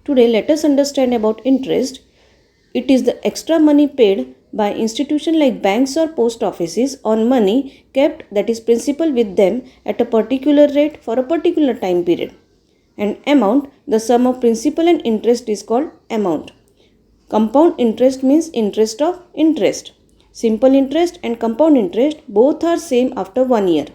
Today let us understand about interest. It is the extra money paid by institutions like banks or post offices on money kept, that is principal, with them at a particular rate for a particular time period. And amount, the sum of principal and interest, is called amount. Compound interest means interest of interest. Simple interest and compound interest both are same after 1 year.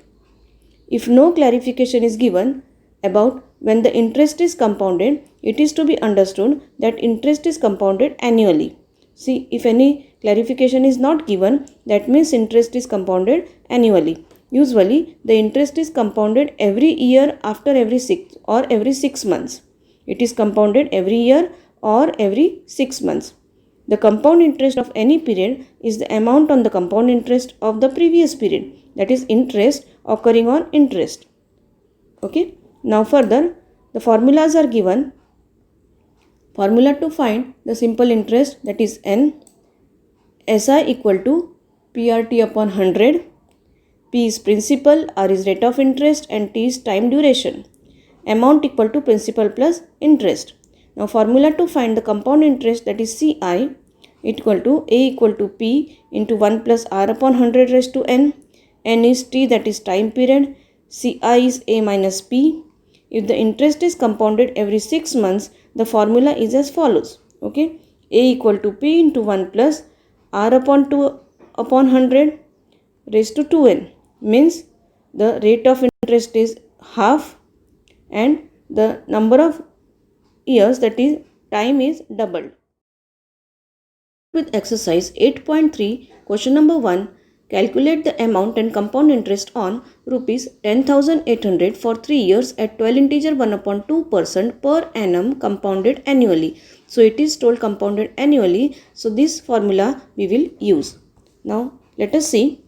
If no clarification is given about when the interest is compounded, it is to be understood that interest is compounded annually. See, if any clarification is not given, that means interest is compounded annually. Usually, the interest is compounded every year after every 6 months. It is compounded every year or every 6 months. The compound interest of any period is the amount on the compound interest of the previous period. That is interest occurring on interest. Okay. Now further, the formulas are given. Formula to find the simple interest, that is N. SI equal to PRT upon 100. P is principal, R is rate of interest, and T is time duration. Amount equal to principal plus interest. Now formula to find the compound interest, that is CI, equal to A equal to P into 1 plus R upon 100 raised to N. N is T, that is time period. CI is A minus P. If the interest is compounded every 6 months, the formula is as follows. Okay. A equal to P into 1 plus R upon 2 upon 100 raised to 2N. Means the rate of interest is half and the number of years, that is time, is doubled. With exercise 8.3, question number 1, calculate the amount and compound interest on rupees 10,800 for 3 years at 12 integer 1 upon 2% per annum compounded annually. So it is told compounded annually. So this formula we will use. Now let us see.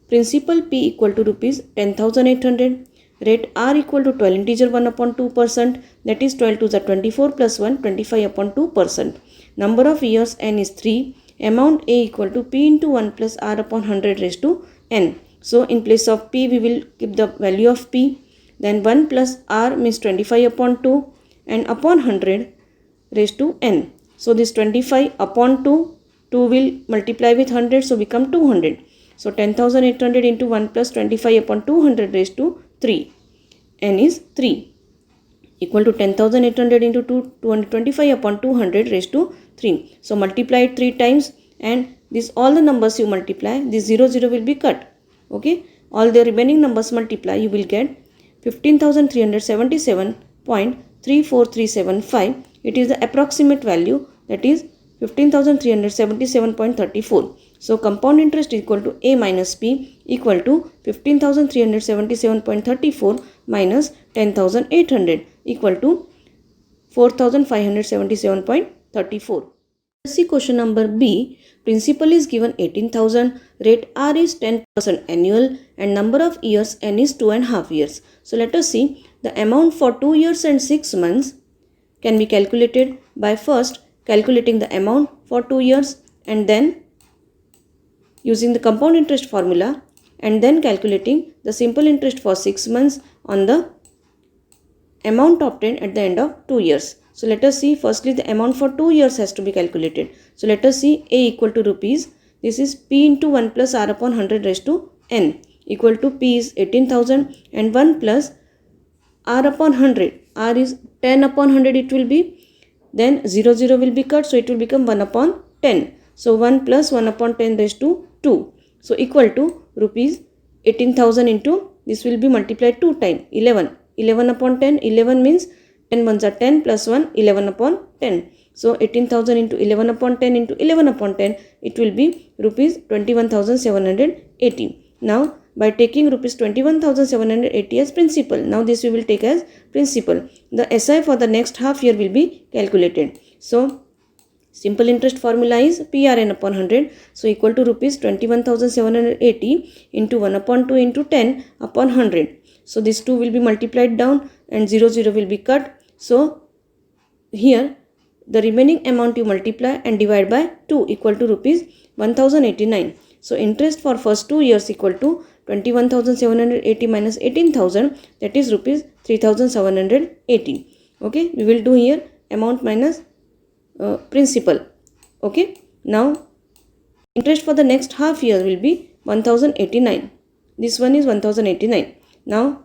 Principal P equal to rupees 10,800. Rate R equal to 12 integer 1 upon 2%, that is 12 to the 24 plus 1, 25 upon 2%. Number of years N is 3. Amount A equal to P into 1 plus R upon 100 raised to N. So in place of P we will keep the value of P. Then 1 plus R means 25 upon 2 and upon 100 raised to N. So this 25 upon 2 will multiply with 100, so become 200. So 10,800 into 1 plus 25 upon 200 raised to 3. N is 3 equal to 10,800 into 225 upon 200 raised to 3. So multiply it 3 times and this all the numbers you multiply, this 0 will be cut. Okay. All the remaining numbers multiply, you will get 15,377.34375. It is the approximate value, that is 15,377.34. So compound interest equal to A minus P equal to 15,377.34 minus 10,800 equal to 4,577.34. See question number B. Principal is given 18,000. Rate R is 10% annual and number of years N is 2.5 years. So let us see. The amount for 2 years and 6 months can be calculated by first calculating the amount for 2 years and then using the compound interest formula and then calculating the simple interest for 6 months on the amount obtained at the end of 2 years. So let us see, firstly the amount for 2 years has to be calculated. So let us see. A equal to rupees, this is P into 1 plus R upon 100 raised to N equal to P is 18,000 and 1 plus R upon 100. R is 10 upon 100 it will be. Then 0 will be cut, so it will become 1 upon 10. So 1 plus 1 upon 10 raised to 2. So equal to rupees 18,000 into, this will be multiplied 2 times, 11. 11 upon 10, 11 means 10 ones are 10 plus 1, 11 upon 10. So 18,000 into 11 upon 10 into 11 upon 10, it will be rupees 21,780. Now by taking rupees 21,780 as principal, now this we will take as principal. The SI for the next half year will be calculated. So simple interest formula is PRN upon 100. So equal to rupees 21,780 into 1 upon 2 into 10 upon 100. So this 2 will be multiplied down and 0 will be cut. So here the remaining amount you multiply and divide by 2 equal to rupees 1,089. So interest for first 2 years equal to 21,780 minus 18,000, that is rupees 3,780. Okay, we will do here amount minus principal. Okay, now interest for the next half year will be 1089. This one is 1089. Now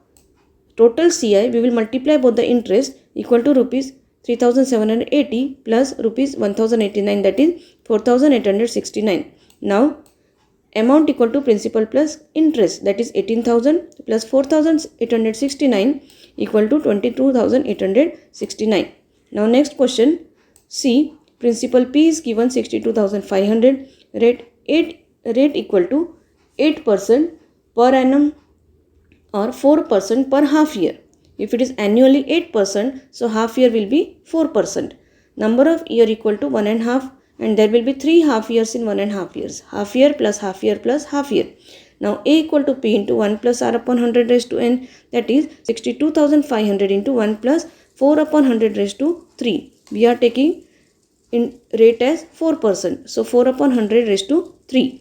total CI, we will multiply both the interest equal to rupees 3780 plus rupees 1089, that is 4869. Now amount equal to principal plus interest, that is 18,000 plus 4869 equal to 22,869. Now next question, C, principal P is given 62,500, rate equal to 8% per annum or 4% per half year. If it is annually 8%, so half year will be 4%. Number of year equal to 1.5, and there will be 3 half years in 1.5 years. Half year plus half year plus half year. Now A equal to P into 1 plus R upon 100 raised to N, that is 62,500 into 1 plus 4 upon 100 raised to 3. We are taking in rate as 4%. So 4 upon 100 raised to 3.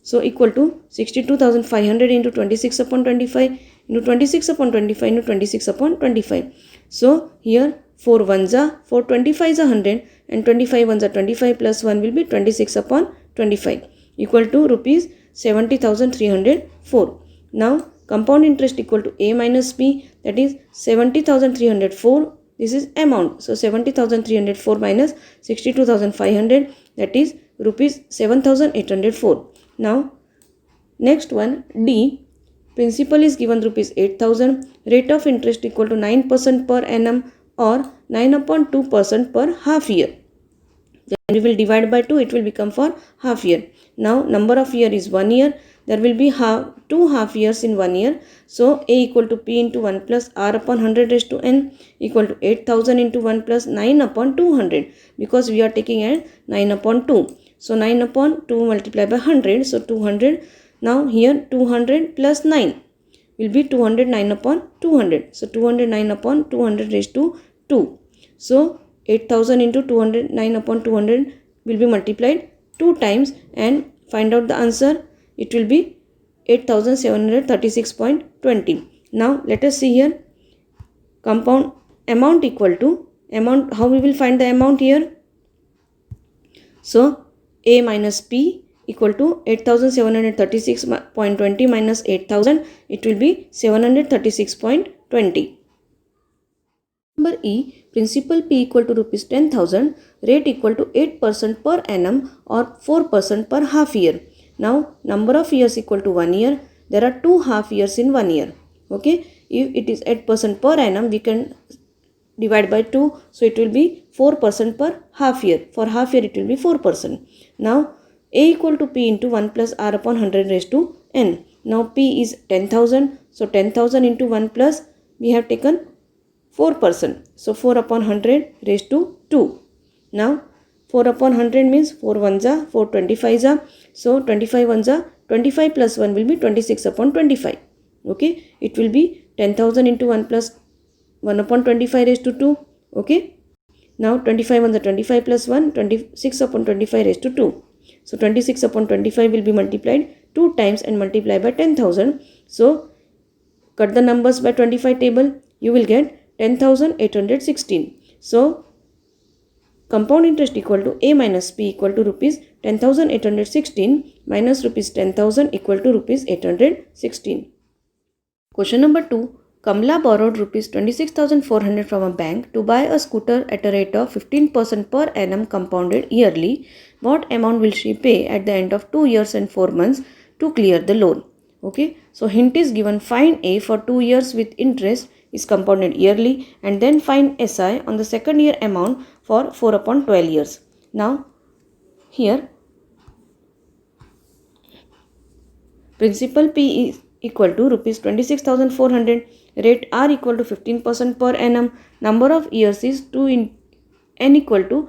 So equal to 62,500 into 26 upon 25 into 26 upon 25 into 26 upon 25. So here 4 ones are 4, 25 is 100 and 25 ones are 25 plus 1 will be 26 upon 25 equal to rupees 70,304. Now compound interest equal to A minus B, that is 70,304. This is amount. So 70,304 minus 62,500, that is rupees 7,804. Now next one, D, principal is given rupees 8,000, rate of interest equal to 9% per annum or 9 upon 2% per half year. Then we will divide by 2, it will become for half year. Now number of year is 1 year, there will be 2 half years in 1 year. So A equal to P into 1 plus R upon 100 raised to N equal to 8,000 into 1 plus 9 upon 200, because we are taking as 9 upon 2. So 9 upon 2 multiplied by 100, so 200. Now here 200 plus 9 will be 209 upon 200. So 209 upon 200 raised to 2. So 8,000 into 209 upon 200 will be multiplied 2 times and find out the answer. It will be 8,736.20. Now let us see here, compound amount equal to amount. How we will find the amount here? So A minus P equal to 8,736.20 minus 8,000, it will be 736.20. Number E, principal P equal to rupees 10,000, rate equal to 8% per annum or 4% per half year. Now number of years equal to 1 year, there are 2 half years in 1 year. Okay, if it is 8% per annum, we can divide by 2, so it will be 4% per half year. For half year it will be 4%. Now A equal to P into 1 plus R upon 100 raised to N. Now P is 10,000, so 10,000 into 1 plus we have taken 4%. So 4 upon 100 raised to 2. Now 4 upon 100 means 4 ones are 4 25s are. So 25 ones are 25 plus 1 will be 26 upon 25. Okay, it will be 10,000 into 1 plus 1 upon 25 raised to 2. Okay, now 25 ones are 25 plus 1, 26 upon 25 raised to 2. So 26 upon 25 will be multiplied 2 times and multiplied by 10,000. So cut the numbers by 25 table, you will get 10,816. So compound interest equal to A minus P equal to rupees 10,816 minus rupees 10,000 equal to rupees 816. Question number 2. Kamla borrowed rupees 26,400 from a bank to buy a scooter at a rate of 15% per annum compounded yearly. What amount will she pay at the end of 2 years and 4 months to clear the loan? Okay, so hint is given, find A for 2 years with interest is compounded yearly, and then find SI on the second year amount for 4 upon 12 years. Now here principal P is equal to rupees 26,400, rate R equal to 15% per annum, number of years is 2 in N equal to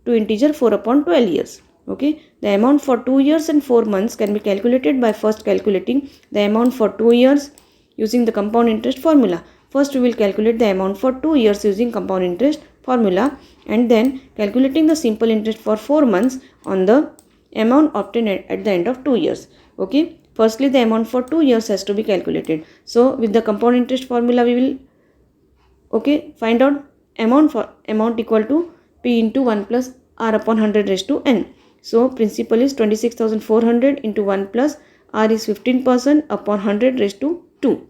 integer 4 upon 12 years. Okay, the amount for 2 years and 4 months can be calculated by first calculating the amount for 2 years using the compound interest formula. First we will calculate the amount for 2 years using compound interest formula, and then calculating the simple interest for 4 months on the amount obtained at the end of 2 years. Okay, firstly the amount for 2 years has to be calculated. So with the compound interest formula we will find out amount equal to P into 1 plus R upon 100 raised to N. So principal is 26,400 into 1 plus R is 15% upon 100 raised to 2.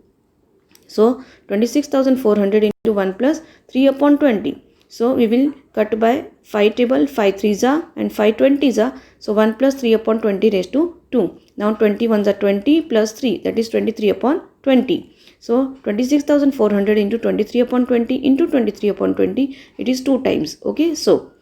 So 26,400 into 1 plus 3 upon 20. So we will cut by 5 table, 5 3s are and 5 20s are. So 1 plus 3 upon 20 raised to 2. Now 21s are 20 plus 3, that is 23 upon 20. So 26,400 into 23 upon 20 into 23 upon 20, it is 2 times. Okay, so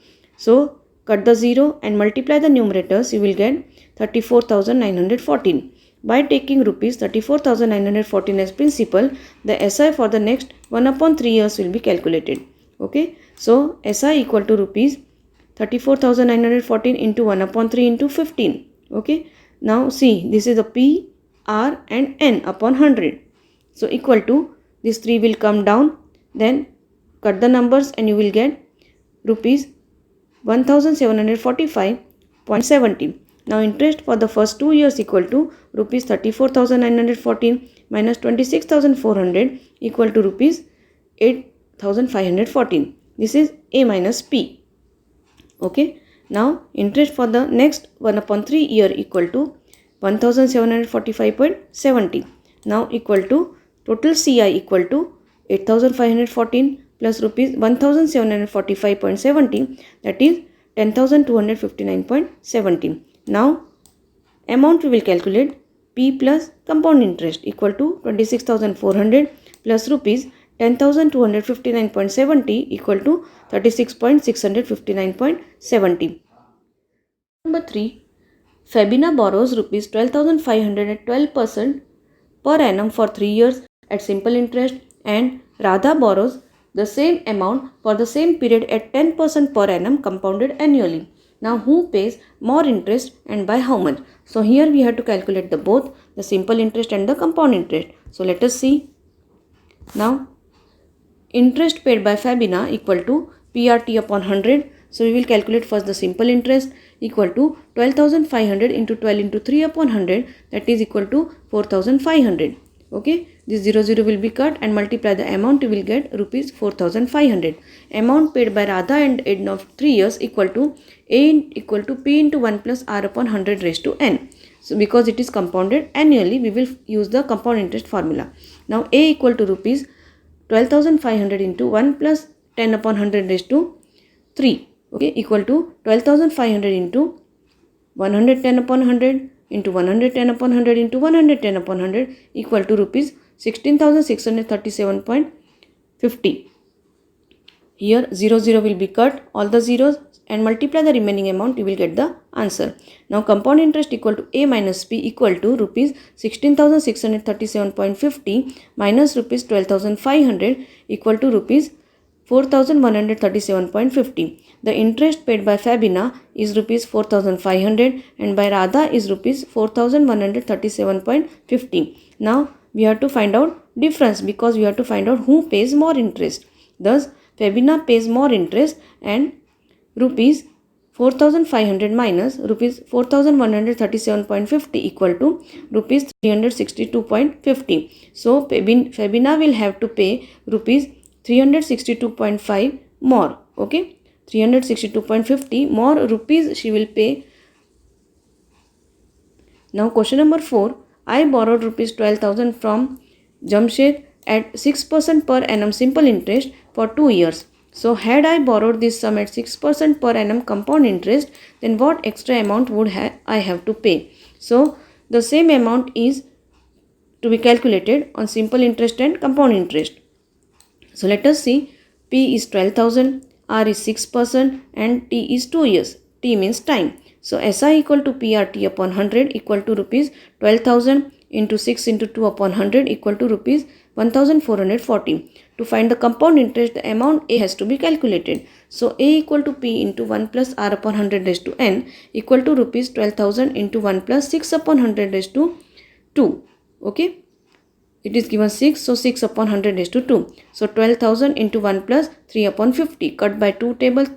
cut the 0 and multiply the numerators, you will get 34,914. By taking rupees 34,914 as principal, the SI for the next 1 upon 3 years will be calculated. Okay, so SI equal to rupees 34,914 into 1 upon 3 into 15. Okay, now see, this is the P, R and N upon 100. So equal to, this 3 will come down, then cut the numbers and you will get rupees 1745.70. Now interest for the first 2 years equal to rupees 34,914 minus 26,400 equal to rupees 8,514. This is A minus P. Okay. Now interest for the next 1 upon 3 year equal to 1745.70. Now equal to total CI equal to 8,514 plus rupees 1745.70, that is 10,259.70. Now amount we will calculate P plus compound interest equal to 26,400 plus rupees 10,259.70 equal to 36,659.70. Number 3. Fabina borrows rupees 12,500 at 12% per annum for 3 years at simple interest, and Radha borrows the same amount for the same period at 10% per annum compounded annually. Now who pays more interest and by how much? So here we have to calculate the both, the simple interest and the compound interest. So let us see. Now interest paid by Fabina equal to PRT upon 100. So we will calculate first the simple interest equal to 12,500 into 12 into 3 upon 100, that is equal to 4,500. Okay, this 0 will be cut and multiply the amount, you will get rupees 4,500. Amount paid by Radha and end of 3 years equal to A equal to P into 1 plus R upon 100 raised to N. So because it is compounded annually, we will use the compound interest formula. Now A equal to rupees 12,500 into 1 plus 10 upon 100 raised to 3. Okay, equal to 12,500 into 110 upon 100 into 110 upon 100 into 110 upon 100 equal to rupees 16,637.50. Here 0 will be cut, all the zeros, and multiply the remaining amount, you will get the answer. Now compound interest equal to A minus P equal to rupees 16,637.50 minus rupees 12,500 equal to rupees 4,137.50. The interest paid by Fabina is rupees 4,500 and by Radha is rupees 4,137.50. Now we have to find out difference because we have to find out who pays more interest. Thus Fabina pays more interest, and rupees 4,500 minus rupees 4,137.50 equal to rupees 362.50. So Fabina will have to pay rupees 362.5 more. Okay, 362.50 more rupees she will pay. Now question number 4. I borrowed rupees 12,000 from Jamshed at 6% per annum simple interest for 2 years. So had I borrowed this sum at 6% per annum compound interest, then what extra amount would I have to pay? So the same amount is to be calculated on simple interest and compound interest. So let us see. P is 12,000, R is 6% and T is 2 years. T means time. So SI equal to PRT upon 100 equal to rupees 12,000 into 6 into 2 upon 100 equal to rupees 1,440. To find the compound interest, the amount A has to be calculated. So A equal to P into 1 plus R upon 100 raised to N equal to rupees 12,000 into 1 plus 6 upon 100 raised to 2. Okay. It is given 6, so 6 upon 100 raised to 2. So 12,000 into 1 plus 3 upon 50. Cut by 2 tables.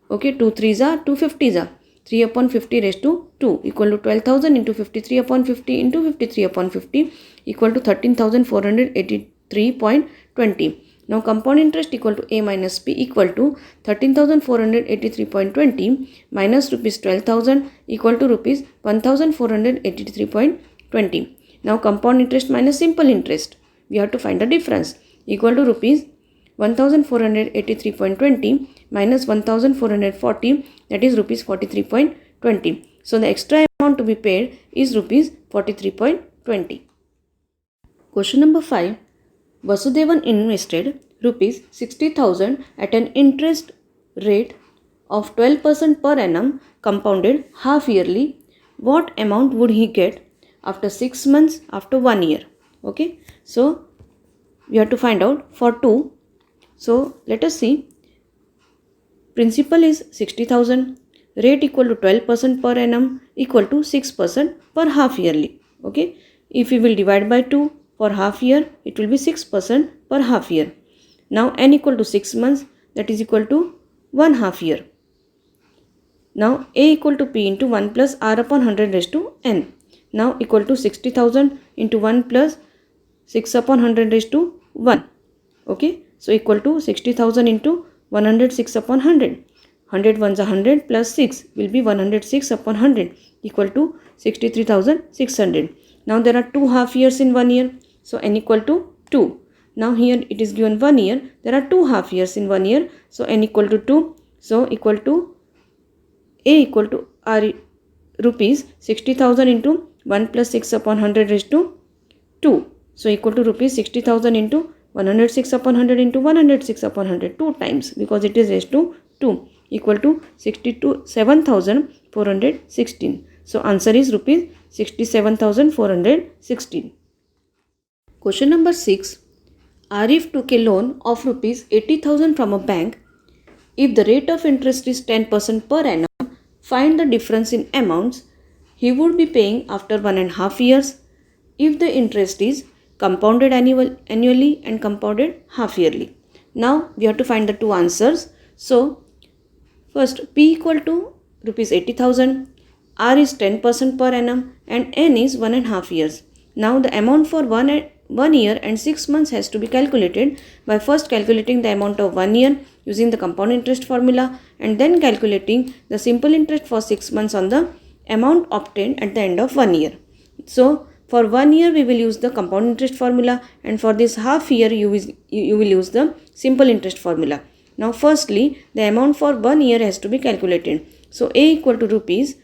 Okay, 2 3s are, 2 50s are. 3 upon 50 raised to 2 equal to 12,000 into 53 upon 50 into 53 upon 50 equal to 13,483.20. Now compound interest equal to A minus P equal to 13,483.20 minus rupees 12,000 equal to rupees 1,483.20. Now compound interest minus simple interest. We have to find the difference equal to rupees 1,483.20 minus 1,440, that is rupees 43.20. So the extra amount to be paid is rupees 43.20. Question number 5. Vasudevan invested rupees 60,000 at an interest rate of 12% per annum compounded half yearly. What amount would he get after 6 months, after 1 year? Okay, so we have to find out for 2. So let us see. Principal is 60,000, rate equal to 12% per annum equal to 6% per half yearly. Okay, if we will divide by 2 for half year, it will be 6% per half year. Now n equal to 6 months, that is equal to 1 half year. Now A equal to P into 1 plus R upon 100 raised to n. Now equal to 60,000 into 1 plus 6 upon 100 raised to 1. Okay, so equal to 60,000 into 106 upon 100. 100 ones are 100 plus 6 will be 106 upon 100 equal to 63,600. Now there are 2 half years in 1 year. So n equal to 2. Now here it is given 1 year. There are 2 half years in 1 year. So n equal to 2. So equal to A equal to R rupees 60,000 into 1 plus 6 upon 100 raised to 2. So equal to rupees 60,000 into 106 upon 100 into 106 upon 100 2 times, because it is raised to 2 equal to 67,416. So answer is rupees 67,416. Question number 6. Arif took a loan of rupees 80,000 from a bank. If the rate of interest is 10% per annum, find the difference in amounts he would be paying after 1.5 years if the interest is compounded annually and compounded half yearly. Now we have to find the two answers. So first, P equal to rupees 80,000, R is 10% per annum and N is 1.5 years. Now the amount for 1 year and 6 months has to be calculated by first calculating the amount of 1 year using the compound interest formula and then calculating the simple interest for 6 months on the amount obtained at the end of 1 year. So for 1 year we will use the compound interest formula, and for this half year you will use the simple interest formula. Now firstly, the amount for 1 year has to be calculated. So A equal to rupees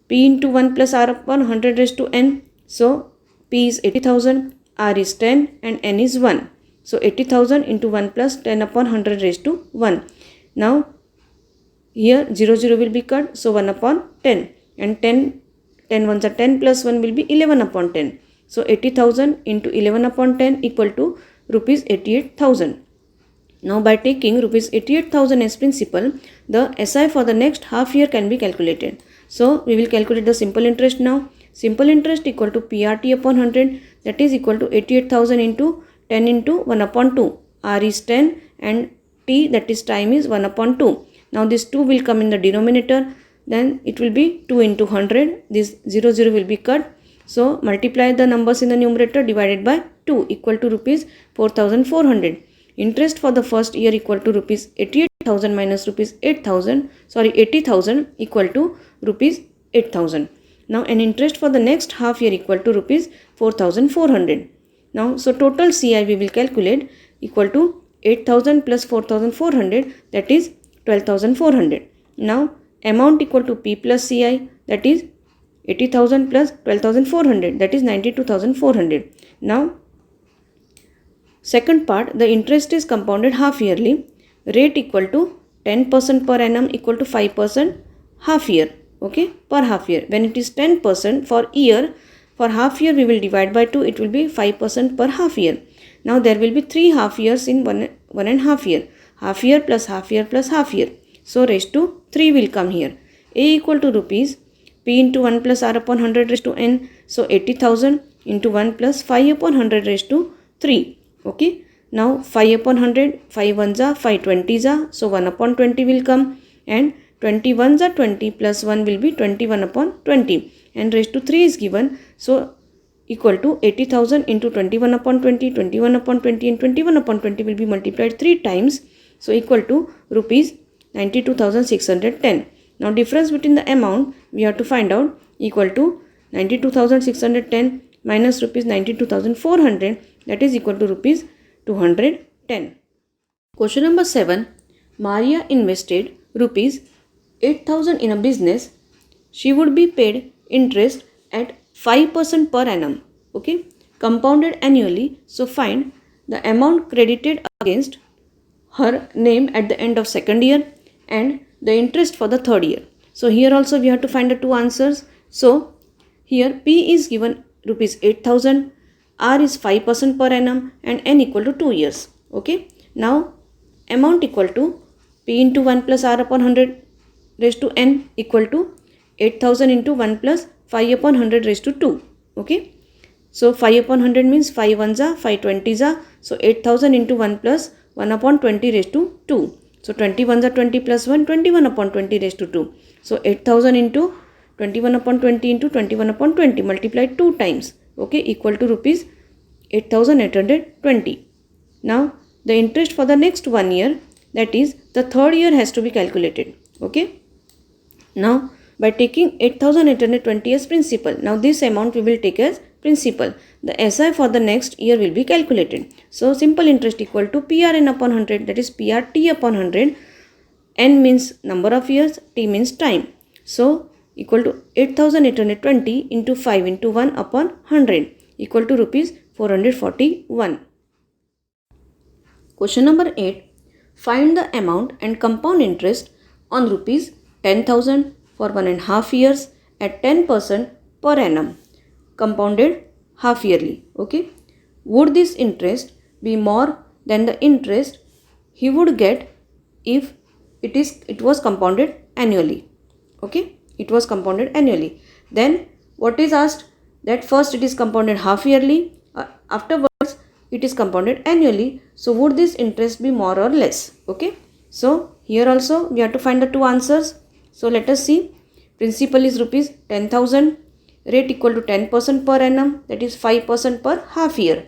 P into 1 plus R upon 100 raised to n. So P is 80,000, R is 10 and n is 1. So 80,000 into 1 plus 10 upon 100 raised to 1. Now here 0 will be cut, so 1 upon 10 and 10 ones are 10 plus 1 will be 11 upon 10. So 80,000 into 11 upon 10 equal to rupees 88,000. Now by taking rupees 88,000 as principal, the SI for the next half year can be calculated. So we will calculate the simple interest now. Simple interest equal to PRT upon 100, that is equal to 88,000 into 10 into 1 upon 2. R is 10 and T, that is time, is 1 upon 2. Now this 2 will come in the denominator, then it will be 2 into 100. This 0 will be cut. So multiply the numbers in the numerator divided by 2 equal to rupees 4,400. Interest for the first year equal to rupees 88,000 minus rupees 80,000 equal to rupees 8,000. Now an interest for the next half year equal to rupees 4,400. Now so total CI we will calculate equal to 8,000 plus 4,400, that is 12,400. Now amount equal to P plus CI, that is 80,000 plus 12,400, that is 92,400. Now second part, the interest is compounded half yearly. Rate equal to 10% per annum equal to 5% half year. Okay, per half year. When it is 10% for year, for half year we will divide by 2. It will be 5% per half year. Now there will be 3 half years in 1.5 year. Half year plus half year plus half year. So raised to 3 will come here. A equal to rupees P into 1 plus R upon 100 raised to n. So 80,000 into 1 plus 5 upon 100 raised to 3. Okay. Now 5 upon 100, 5 ones are 5 20s are. So 1 upon 20 will come, and 20 ones are 20 plus 1 will be 21 upon 20, and raised to 3 is given. So equal to 80,000 into 21 upon 20, 21 upon 20 and 21 upon 20 will be multiplied 3 times. So equal to rupees 92,610. Now difference between the amount we have to find out, equal to 92,610 minus rupees 92,400, that is equal to rupees 210. Question number 7. Maria invested rupees 8,000 in a business. She would be paid interest at 5% per annum, okay, compounded annually. So find the amount credited against her name at the end of second year and the interest for the third year. So here also we have to find the two answers. So here P is given rupees 8,000, R is 5% per annum and N equal to 2 years. Okay. Now amount equal to P into 1 plus R upon 100 raised to N equal to 8,000 into 1 plus 5 upon 100 raised to 2. Okay. So 5 upon 100 means 5 ones are, 5 20s are. So 8,000 into 1 plus 1 upon 20 raised to 2. So 21s are 20 plus 1, 21 upon 20 raised to 2. So 8,000 into 21 upon 20 into 21 upon 20 multiplied 2 times. Okay, equal to rupees 8,820. Now the interest for the next 1 year, that is the third year, has to be calculated. Okay. Now by taking 8,820 as principal, now this amount we will take as principal. The SI for the next year will be calculated. So simple interest equal to PRN upon 100, that is PRT upon 100. N means number of years, T means time. So equal to 8,820 into 5 into 1 upon 100 equal to rupees 441. Question number 8. Find the amount and compound interest on rupees 10,000 for 1.5 years at 10% per annum, compounded half yearly. Okay. Would this interest be more than the interest he would get if it was compounded annually? Okay. It was compounded annually. Then what is asked, that first it is compounded half yearly, afterwards it is compounded annually. So would this interest be more or less? Okay. So here also we have to find the two answers. So let us see. Principal is rupees 10,000. Rate equal to 10% per annum, that is 5% per half year.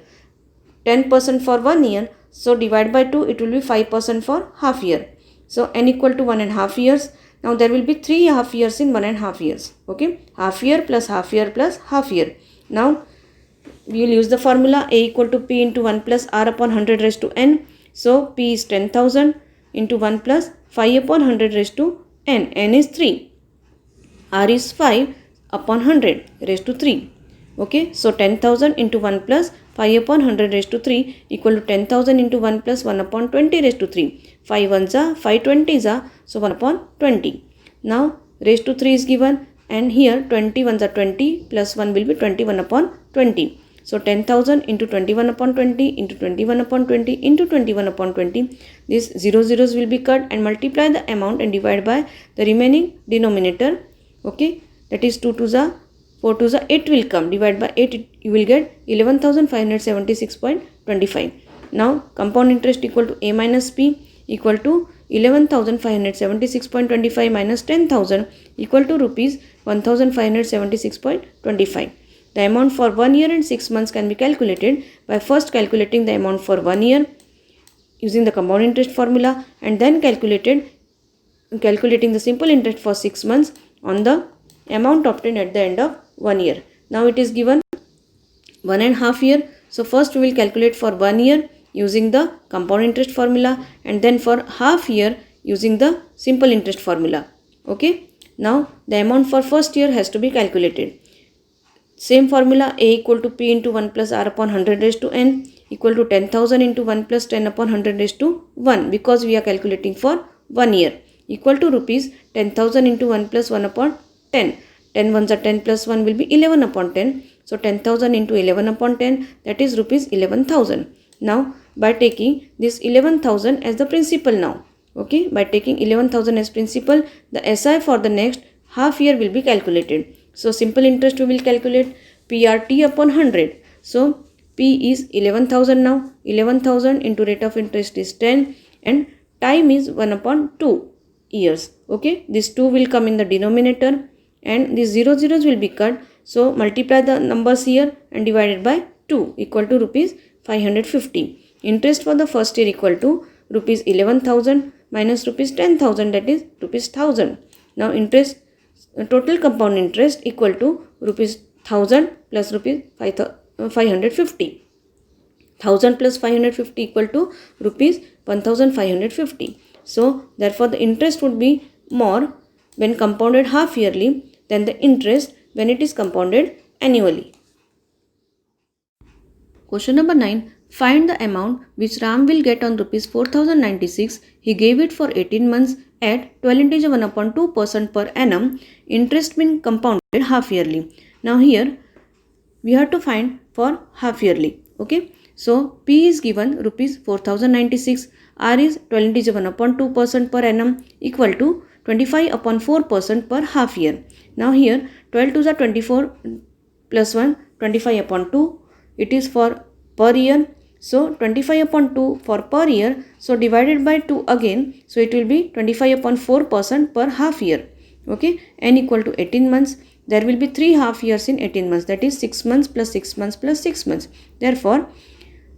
10% for 1 year. So divide by 2, it will be 5% for half year. So N equal to 1.5 years. Now there will be 3 half years in 1.5 years. Okay. Half year plus half year plus half year. Now we will use the formula A equal to P into 1 plus R upon 100 raised to N. So P is 10,000 into 1 plus 5 upon 100 raised to N. N is 3. R is 5 upon 100 raised to 3. Okay. So 10,000 into 1 plus 5 upon 100 raised to 3 equal to 10,000 into 1 plus 1 upon 20 raised to 3. 5 ones are, 5 20s are, so 1 upon 20. Now raised to 3 is given and here 20 ones are 20 plus 1 will be 21 upon 20. So 10,000 into 21 upon 20 into 21 upon 20 into 21 upon 20. These 0 zeros will be cut and multiply the amount and divide by the remaining denominator. Okay, that is 2 2s are, 4 2s are, 8 will come. Divide by 8, you will get 11,576.25. Now compound interest equal to A minus P equal to 11,576.25 minus 10,000 equal to rupees 1,576.25. The amount for 1 year and 6 months can be calculated by first calculating the amount for 1 year using the compound interest formula and then calculating the simple interest for 6 months on the amount obtained at the end of 1 year. Now it is given 1.5 year. So first we will calculate for 1 year using the compound interest formula and then for half year using the simple interest formula. Okay. Now the amount for first year has to be calculated. Same formula, A equal to P into 1 plus R upon 100 raised to N equal to 10,000 into 1 plus 10 upon 100 raised to 1 because we are calculating for 1 year equal to rupees 10,000 into 1 plus 1 upon 10. 10 ones are 10 plus 1 will be 11 upon 10. So 10,000 into 11 upon 10, that is rupees 11,000. Now by taking this 11,000 as the principal now. Okay, by taking 11,000 as principal, the SI for the next half year will be calculated. So simple interest we will calculate PRT upon 100. So P is 11,000 now. 11,000 into rate of interest is 10 and time is 1 upon 2 years. Okay, this 2 will come in the denominator and these 0 zeros will be cut So multiply the numbers here and divide it by 2 equal to rupees 550. Interest for the first year equal to rupees 11,000 minus rupees 10,000, that is rupees 1,000. Now interest, total compound interest equal to rupees 1,000 plus rupees 550. 1,000 plus 550 equal to rupees 1,550. So therefore the interest would be more when compounded half yearly than the interest when it is compounded annually. Question number 9. Find the amount which Ram will get on rupees 4,096. He gave it for 18 months at 12 into 1/2% per annum. Interest being compounded half yearly. Now here we have to find for half yearly. Okay. So P is given rupees 4,096. R is 12 into 1/2% per annum equal to 25/4% per half year. Now here 12 to the 24 plus 1, 25/2. It is for per year. So 25/2 for per year. So divided by 2 again. So it will be 25/4% per half year. Okay. N equal to 18 months. There will be 3 half years in 18 months. That is 6 months plus 6 months plus 6 months. Therefore,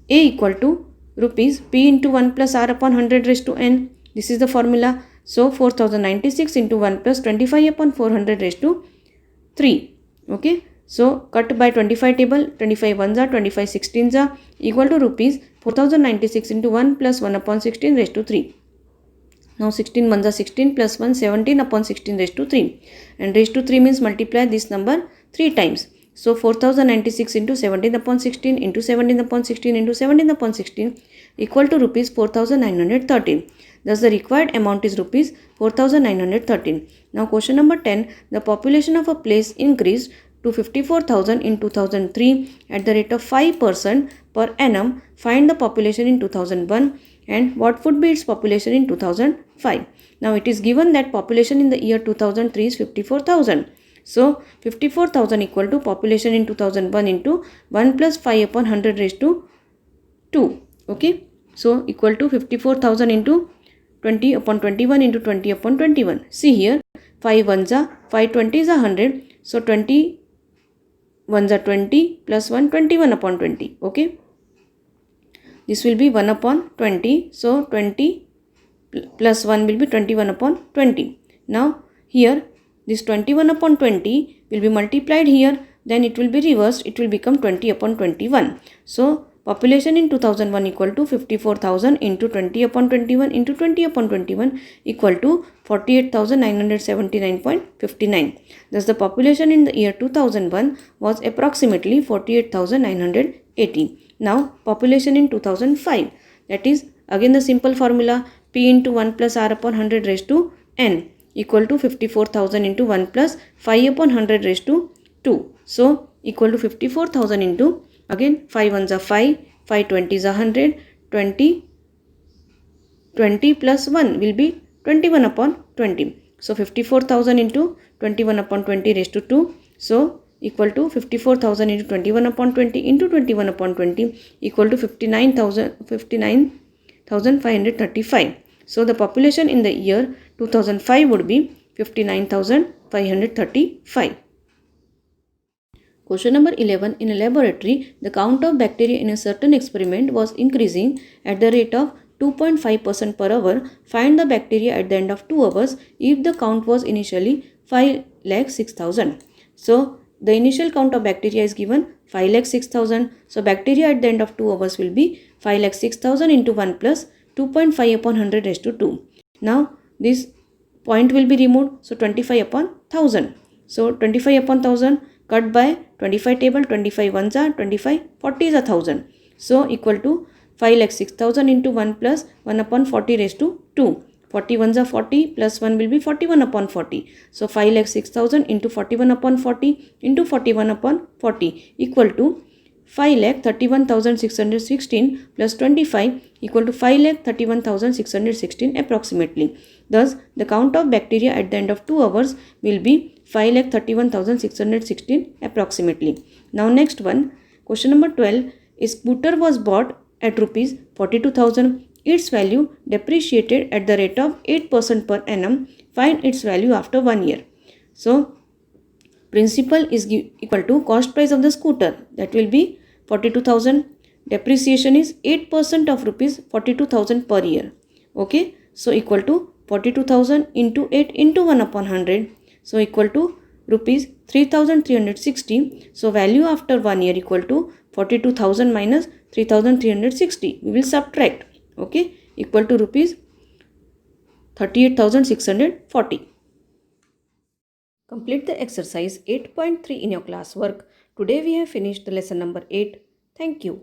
A equal to rupees P into 1 plus R upon 100 raised to N. This is the formula. So 4,096 into 1 plus 25/400 raised to 3. Okay. So cut by 25 table, 25 ones are, 25 16s are equal to rupees 4,096 into 1 plus 1 upon 16 raised to 3. Now 16 ones are 16 plus 1, 17 upon 16 raised to 3. And raised to 3 means multiply this number 3 times. So 4,096 into 17 upon 16 into 17 upon 16 into 17 upon 16 equal to rupees 4,913. Thus the required amount is rupees 4,913. Now question number 10. The population of a place increased to 54,000 in 2003 at the rate of 5% per annum. Find the population in 2001 and what would be its population in 2005. Now it is given that population in the year 2003 is 54,000. So 54,000 equal to population in 2001 into 1 plus 5 upon 100 raised to 2. Okay. So equal to 54,000 into 20 upon 21 into 20 upon 21. See here 5 ones are 5 20s are 100. So 20 ones are 20 plus 1 21 upon 20. Okay. This will be 1 upon 20. So 20 plus 1 will be 21 upon 20. Now here this 21 upon 20 will be multiplied here. Then it will be reversed. It will become 20 upon 21. So population in 2001 equal to 54,000 into 20 upon 21 into 20 upon 21 equal to 48,979.59. Thus the population in the year 2001 was approximately 48,980. Now population in 2005, that is again the simple formula P into 1 plus R upon 100 raised to N equal to 54,000 into 1 plus 5 upon 100 raised to 2. So equal to 54,000 into again 5 ones are 5, 5 20s are 100, 20 plus 1 will be 21 upon 20. So 54,000 into 21 upon 20 raised to 2. So equal to 54,000 into 21 upon 20 into 21 upon 20 equal to 59,535. So the population in the year 2005 would be 59,535. Question number 11. In a laboratory, the count of bacteria in a certain experiment was increasing at the rate of 2.5% per hour. Find the bacteria at the end of 2 hours if the count was initially 5,06,000. So the initial count of bacteria is given 5,06,000. So bacteria at the end of 2 hours will be 5,06,000 into 1 plus 2.5 upon 100 raised to 2. Now this point will be removed. So 25 upon 1000. So 25 upon 1000 cut by 25 table, 25 ones are, 25 40 is 1000. So equal to 5,06,000 into 1 plus 1 upon 40 raised to 2. 40 ones are 40 plus 1 will be 41 upon 40. So 5,06,000 into 41 upon 40 into 41 upon 40 equal to 5,31,616 plus 25 equal to 5,31,616 approximately. Thus, the count of bacteria at the end of 2 hours will be 5,31,616 approximately. Now next one, question number 12. A scooter was bought at rupees 42,000. Its value depreciated at the rate of 8% per annum. Find its value after 1 year. So, Principal is equal to cost price of the scooter, that will be 42,000. Depreciation is 8% of rupees 42,000 per year. Okay, so equal to 42,000 into 8 into 1 upon 100. So equal to rupees 3,360. So value after 1 year equal to 42,000 minus 3,360. We will subtract. Okay, equal to rupees 38,640. Complete the exercise 8.3 in your classwork. Today we have finished the lesson number 8. Thank you.